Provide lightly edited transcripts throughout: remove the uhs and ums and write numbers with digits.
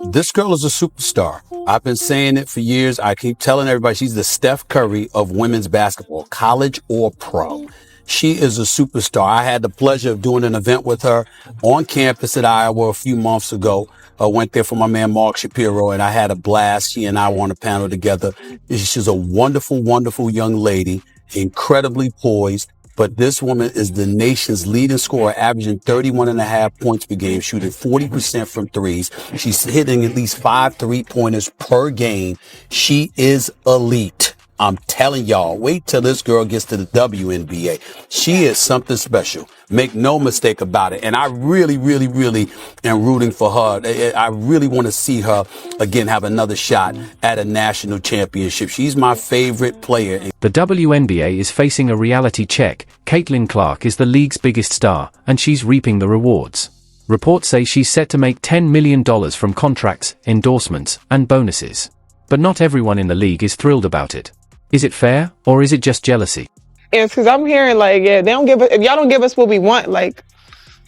This girl is a superstar. I've been saying it for years. I keep telling everybody she's the Steph Curry of women's basketball, college or pro. She is a superstar. I had the pleasure of doing an event with her on campus at Iowa a few months ago. I went there for my man Mark Shapiro, and I had a blast. She and I were on a panel together. She's a wonderful, wonderful young lady, incredibly poised. But this woman is the nation's leading scorer, averaging 31.5 points per game, shooting 40% from threes. She's hitting at least 5 3-pointers per game. She is elite. I'm telling y'all, wait till this girl gets to the WNBA. She is something special. Make no mistake about it. And I really, really, really am rooting for her. I really want to see her again have another shot at a national championship. She's my favorite player. The WNBA is facing a reality check. Caitlin Clark is the league's biggest star, and she's reaping the rewards. Reports say she's set to make $10 million from contracts, endorsements, and bonuses. But not everyone in the league is thrilled about it. Is it fair, or is it just jealousy? It's because I'm hearing they don't give us, if y'all don't give us what we want,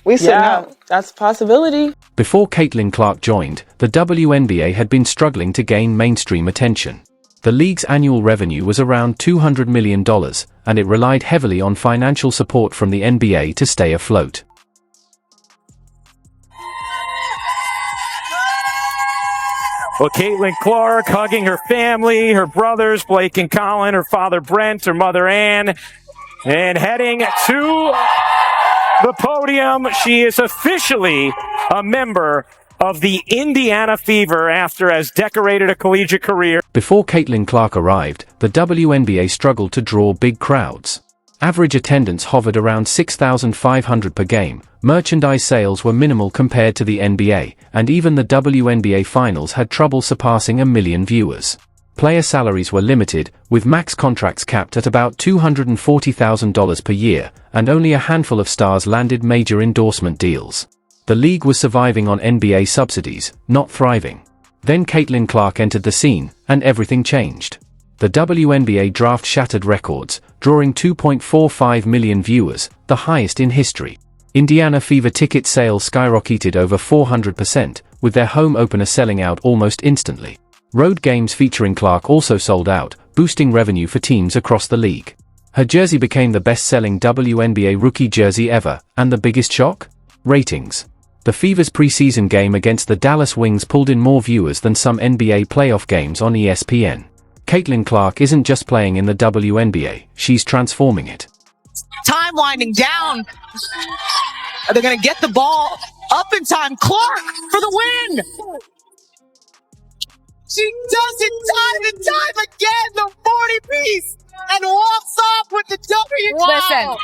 we sitting out. That's a possibility. Before Caitlin Clark joined, the WNBA had been struggling to gain mainstream attention. The league's annual revenue was around $200 million, and it relied heavily on financial support from the NBA to stay afloat. Well, Caitlin Clark hugging her family, her brothers, Blake and Colin, her father Brent, her mother Ann, and heading to the podium. She is officially a member of the Indiana Fever after has decorated a collegiate career. Before Caitlin Clark arrived, the WNBA struggled to draw big crowds. Average attendance hovered around 6,500 per game, merchandise sales were minimal compared to the NBA, and even the WNBA Finals had trouble surpassing 1 million viewers. Player salaries were limited, with max contracts capped at about $240,000 per year, and only a handful of stars landed major endorsement deals. The league was surviving on NBA subsidies, not thriving. Then Caitlin Clark entered the scene, and everything changed. The WNBA draft shattered records, drawing 2.45 million viewers, the highest in history. Indiana Fever ticket sales skyrocketed over 400%, with their home opener selling out almost instantly. Road games featuring Clark also sold out, boosting revenue for teams across the league. Her jersey became the best-selling WNBA rookie jersey ever, and the biggest shock? Ratings. The Fever's preseason game against the Dallas Wings pulled in more viewers than some NBA playoff games on ESPN. Caitlin Clark isn't just playing in the WNBA, she's transforming it. Time winding down. They're going to get the ball up in time. Clark for the win. She does it time and time again, the 40-piece, and walks off with the W. Wow. Listen,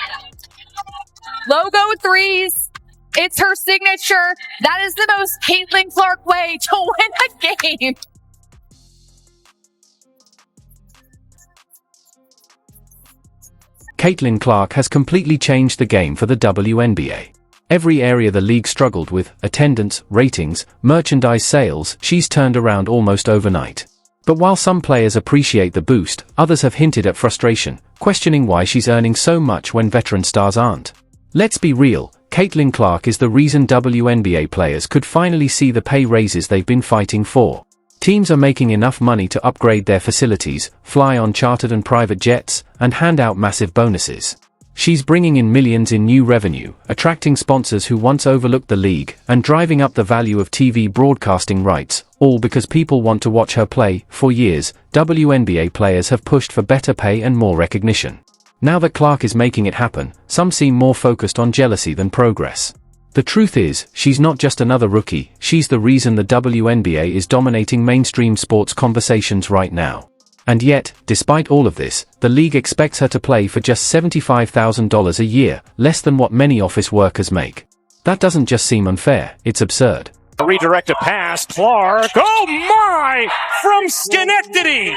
logo threes. It's her signature. That is the most Caitlin Clark way to win a game. Caitlin Clark has completely changed the game for the WNBA. Every area the league struggled with, attendance, ratings, merchandise sales, she's turned around almost overnight. But while some players appreciate the boost, others have hinted at frustration, questioning why she's earning so much when veteran stars aren't. Let's be real, Caitlin Clark is the reason WNBA players could finally see the pay raises they've been fighting for. Teams are making enough money to upgrade their facilities, fly on chartered and private jets, and hand out massive bonuses. She's bringing in millions in new revenue, attracting sponsors who once overlooked the league, and driving up the value of TV broadcasting rights, all because people want to watch her play. For years, WNBA players have pushed for better pay and more recognition. Now that Clark is making it happen, some seem more focused on jealousy than progress. The truth is, she's not just another rookie, she's the reason the WNBA is dominating mainstream sports conversations right now. And yet, despite all of this, the league expects her to play for just $75,000 a year, less than what many office workers make. That doesn't just seem unfair, it's absurd. A redirected pass, Clark, oh my, from Schenectady!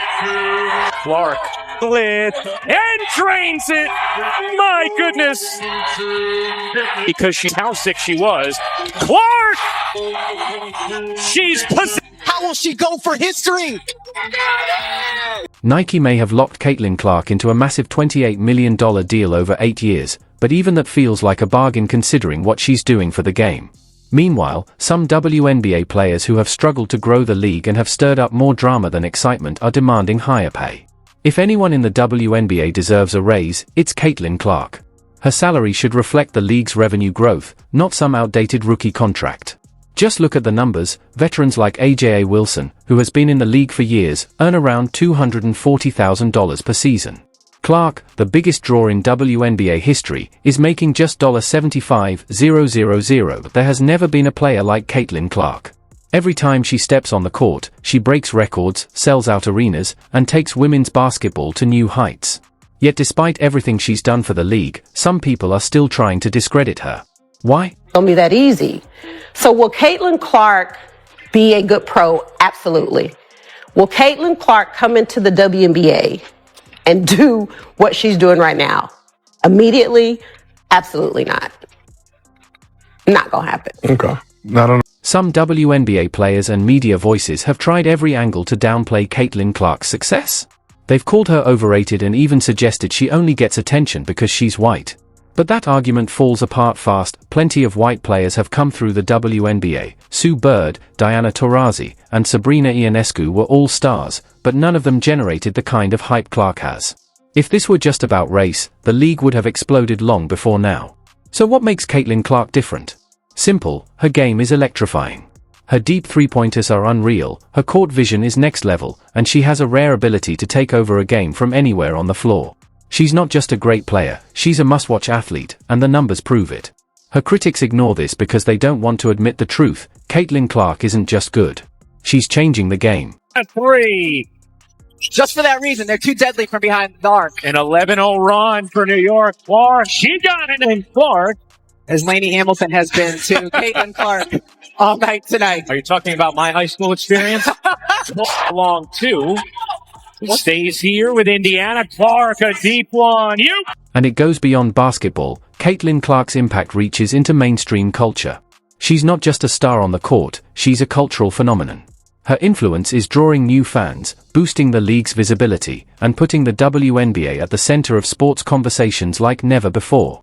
Clark slid and drains it, my goodness! Because she's how sick she was. Clark! She's How will she go for history? Nike may have locked Caitlin Clark into a massive $28 million deal over 8 years, but even that feels like a bargain considering what she's doing for the game. Meanwhile, some WNBA players who have struggled to grow the league and have stirred up more drama than excitement are demanding higher pay. If anyone in the WNBA deserves a raise, it's Caitlin Clark. Her salary should reflect the league's revenue growth, not some outdated rookie contract. Just look at the numbers. Veterans like AJA Wilson, who has been in the league for years, earn around $240,000 per season. Clark, the biggest draw in WNBA history, is making just $75,000. There has never been a player like Caitlin Clark. Every time she steps on the court, she breaks records, sells out arenas, and takes women's basketball to new heights. Yet despite everything she's done for the league, some people are still trying to discredit her. Why? Don't be that easy. So will Caitlin Clark be a good pro? Absolutely. Will Caitlin Clark come into the WNBA and do what she's doing right now? Immediately? Absolutely not. Not gonna happen. Okay. I don't know. Some WNBA players and media voices have tried every angle to downplay Caitlin Clark's success. They've called her overrated and even suggested she only gets attention because she's white. But that argument falls apart fast. Plenty of white players have come through the WNBA. Sue Bird, Diana Taurasi, and Sabrina Ionescu were all stars, but none of them generated the kind of hype Clark has. If this were just about race, the league would have exploded long before now. So what makes Caitlin Clark different? Simple, her game is electrifying. Her deep three-pointers are unreal, her court vision is next level, and she has a rare ability to take over a game from anywhere on the floor. She's not just a great player, she's a must-watch athlete, and the numbers prove it. Her critics ignore this because they don't want to admit the truth. Caitlin Clark isn't just good. She's changing the game. A three. Just for that reason, they're too deadly from behind the arc. An 11-0 run for New York. Clark, she got it in Clark. As Lainey Hamilton has been to Caitlin Clark all night tonight. Are you talking about my high school experience? Along two. Stays here with Indiana. Clark, a deep one. And it goes beyond basketball. Caitlin Clark's impact reaches into mainstream culture. She's not just a star on the court, she's a cultural phenomenon. Her influence is drawing new fans, boosting the league's visibility, and putting the WNBA at the center of sports conversations like never before.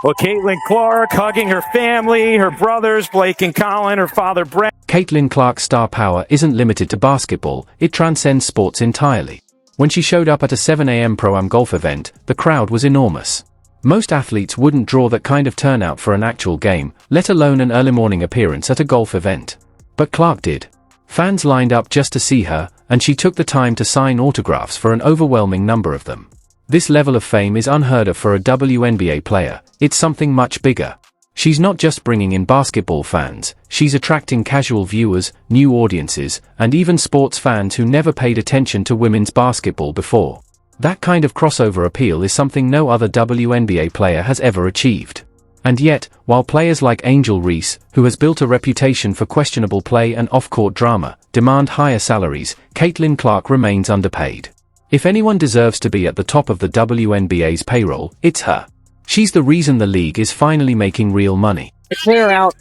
Well, Caitlin Clark hugging her family, her brothers, Blake and Colin, her father, Brent. Caitlin Clark's star power isn't limited to basketball, it transcends sports entirely. When she showed up at a 7 a.m. Pro-Am golf event, the crowd was enormous. Most athletes wouldn't draw that kind of turnout for an actual game, let alone an early morning appearance at a golf event. But Clark did. Fans lined up just to see her, and she took the time to sign autographs for an overwhelming number of them. This level of fame is unheard of for a WNBA player, it's something much bigger. She's not just bringing in basketball fans, she's attracting casual viewers, new audiences, and even sports fans who never paid attention to women's basketball before. That kind of crossover appeal is something no other WNBA player has ever achieved. And yet, while players like Angel Reese, who has built a reputation for questionable play and off-court drama, demand higher salaries, Caitlin Clark remains underpaid. If anyone deserves to be at the top of the WNBA's payroll, it's her. She's the reason the league is finally making real money. Clear out.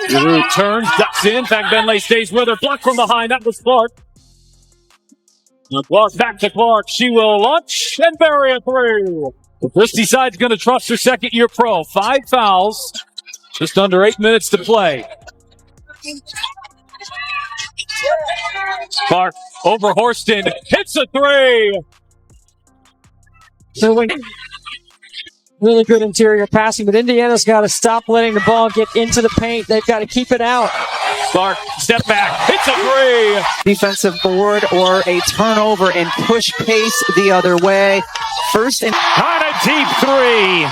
Giroux turns, ducks in. Benlay stays with her. Block from behind. That was Clark. Clark back to Clark. She will launch and bury a three. Christie side's going to trust her second-year pro. 5 fouls. Just under 8 minutes to play. Clark over Horston. Hits a three. So really good interior passing, but Indiana's got to stop letting the ball get into the paint. They've got to keep it out. Clark, step back, hits a three. Defensive board or a turnover and push pace the other way. First and on a deep three.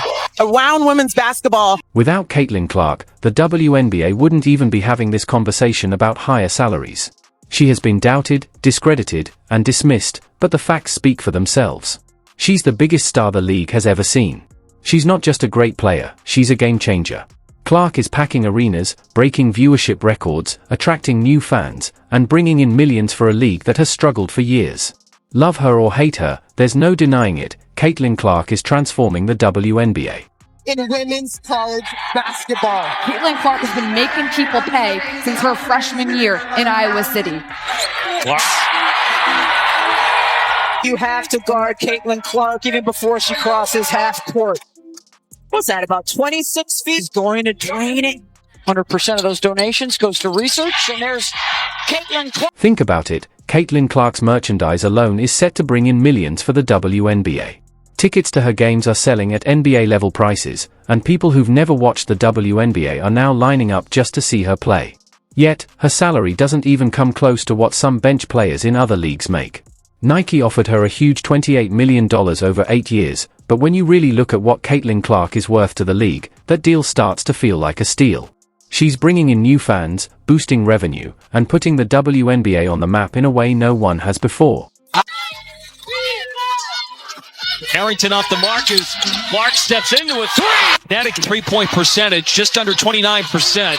Around women's basketball. Without Caitlin Clark, the WNBA wouldn't even be having this conversation about higher salaries. She has been doubted, discredited, and dismissed, but the facts speak for themselves. She's the biggest star the league has ever seen. She's not just a great player, she's a game changer. Clark is packing arenas, breaking viewership records, attracting new fans, and bringing in millions for a league that has struggled for years. Love her or hate her, there's no denying it, Caitlin Clark is transforming the WNBA. In women's college basketball, Caitlin Clark has been making people pay since her freshman year in Iowa City. Clark. You have to guard Caitlin Clark even before she crosses half court. What's that, about 26 feet? He's going to drain it. 100% of those donations goes to research, and there's Caitlin Clark. Think about it, Caitlin Clark's merchandise alone is set to bring in millions for the WNBA. Tickets to her games are selling at NBA-level prices, and people who've never watched the WNBA are now lining up just to see her play. Yet, her salary doesn't even come close to what some bench players in other leagues make. Nike offered her a huge $28 million over 8 years, but when you really look at what Caitlin Clark is worth to the league, that deal starts to feel like a steal. She's bringing in new fans, boosting revenue, and putting the WNBA on the map in a way no one has before. Harrington off the mark as Clark steps into a three. Netting three-point percentage, just under 29%.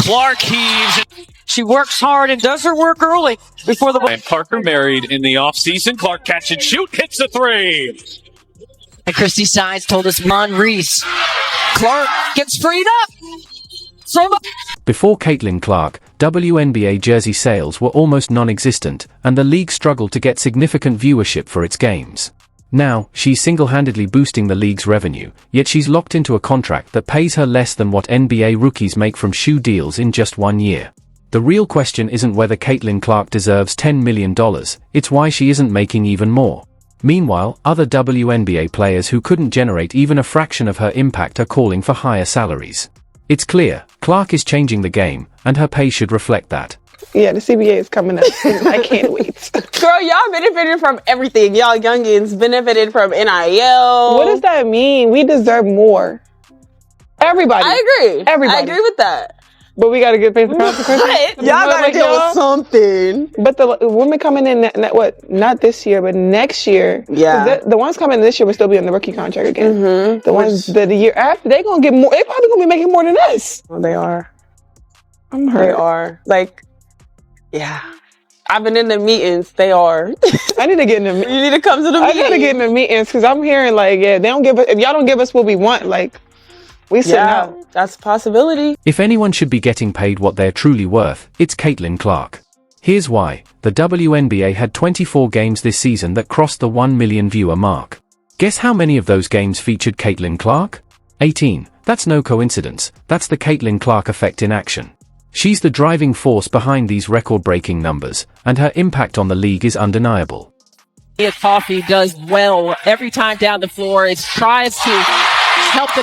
Clark heaves. She works hard and does her work early before the... And Parker married in the offseason. Clark catch and shoot, hits the three. And Christy Sides told us Mon Reese. Clark gets freed up. Before Caitlin Clark, WNBA jersey sales were almost non-existent, and the league struggled to get significant viewership for its games. Now, she's single-handedly boosting the league's revenue, yet she's locked into a contract that pays her less than what NBA rookies make from shoe deals in just 1 year. The real question isn't whether Caitlin Clark deserves $10 million, it's why she isn't making even more. Meanwhile, other WNBA players who couldn't generate even a fraction of her impact are calling for higher salaries. It's clear, Clark is changing the game, and her pay should reflect that. Yeah, the CBA is coming up. I can't wait. Girl, y'all benefited from everything. Y'all youngins benefited from NIL. What does that mean? We deserve more. Everybody. I agree. Everybody. I agree with that. But we got to get paid for consequences. Y'all got to deal with something. But the women coming in, not this year, but next year. Yeah. The ones coming in this year will still be on the rookie contract again. Mm-hmm. The ones the year after, they going to get more. They probably going to be making more than us. Well, they are. I'm hurt. They are. Like, yeah. I've been in the meetings. They are. I need to get in the meetings. You need to come to the meetings. I got to get in the meetings because I'm hearing like, yeah, they don't give us, if y'all don't give us what we want, like, we sit out. That's a possibility. If anyone should be getting paid what they're truly worth, it's Caitlin Clark. Here's why. The WNBA had 24 games this season that crossed the 1 million viewer mark. Guess how many of those games featured Caitlin Clark? 18. That's no coincidence. That's the Caitlin Clark effect in action. She's the driving force behind these record-breaking numbers, and her impact on the league is undeniable. Coffee does well every time down the floor. It tries to help the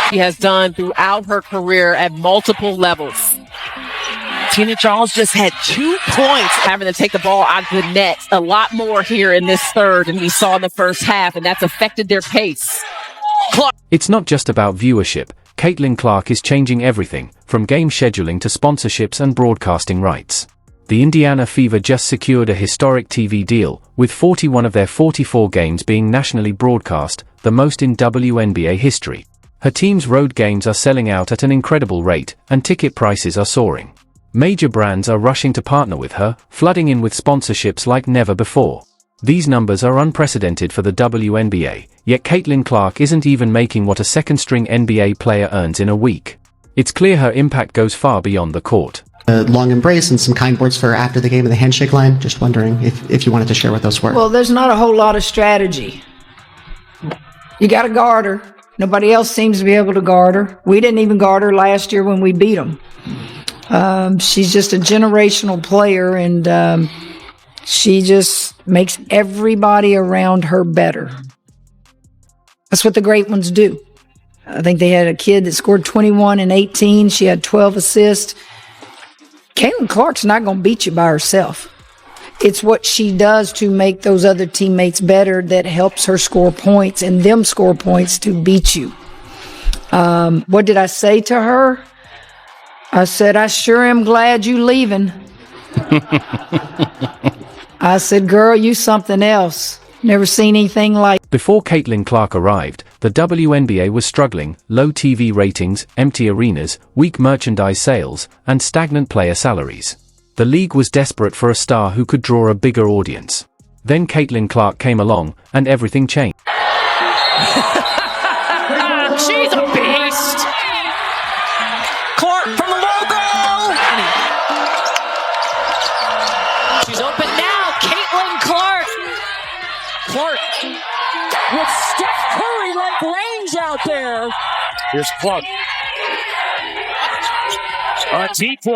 she has done throughout her career at multiple levels. Tina Charles just had 2 points, having to take the ball out of the net a lot more here in this third than we saw in the first half, and that's affected their pace. It's not just about viewership. Caitlin Clark is changing everything, from game scheduling to sponsorships and broadcasting rights. The Indiana Fever just secured a historic TV deal, with 41 of their 44 games being nationally broadcast, the most in WNBA history. Her team's road games are selling out at an incredible rate, and ticket prices are soaring. Major brands are rushing to partner with her, flooding in with sponsorships like never before. These numbers are unprecedented for the WNBA, yet Caitlin Clark isn't even making what a second-string NBA player earns in a week. It's clear her impact goes far beyond the court. A long embrace and some kind words for after the game of the handshake line. Just wondering if you wanted to share what those were. Well, there's not a whole lot of strategy. You got to guard her. Nobody else seems to be able to guard her. We didn't even guard her last year when we beat them. She's just a generational player, and she just makes everybody around her better. That's what the great ones do. I think they had a kid that scored 21 and 18. She had 12 assists. Caitlin Clark's not going to beat you by herself. It's what she does to make those other teammates better that helps her score points and them score points to beat you. What did I say to her? I said, I sure am glad you leaving. I said, girl, you something else. Never seen anything like. Before Caitlin Clark arrived, the WNBA was struggling, low TV ratings, empty arenas, weak merchandise sales, and stagnant player salaries. The league was desperate for a star who could draw a bigger audience. Then Caitlin Clark came along, and everything changed. She's a beast! Clark from the logo! She's threes out there. Here's Clark. A deep one.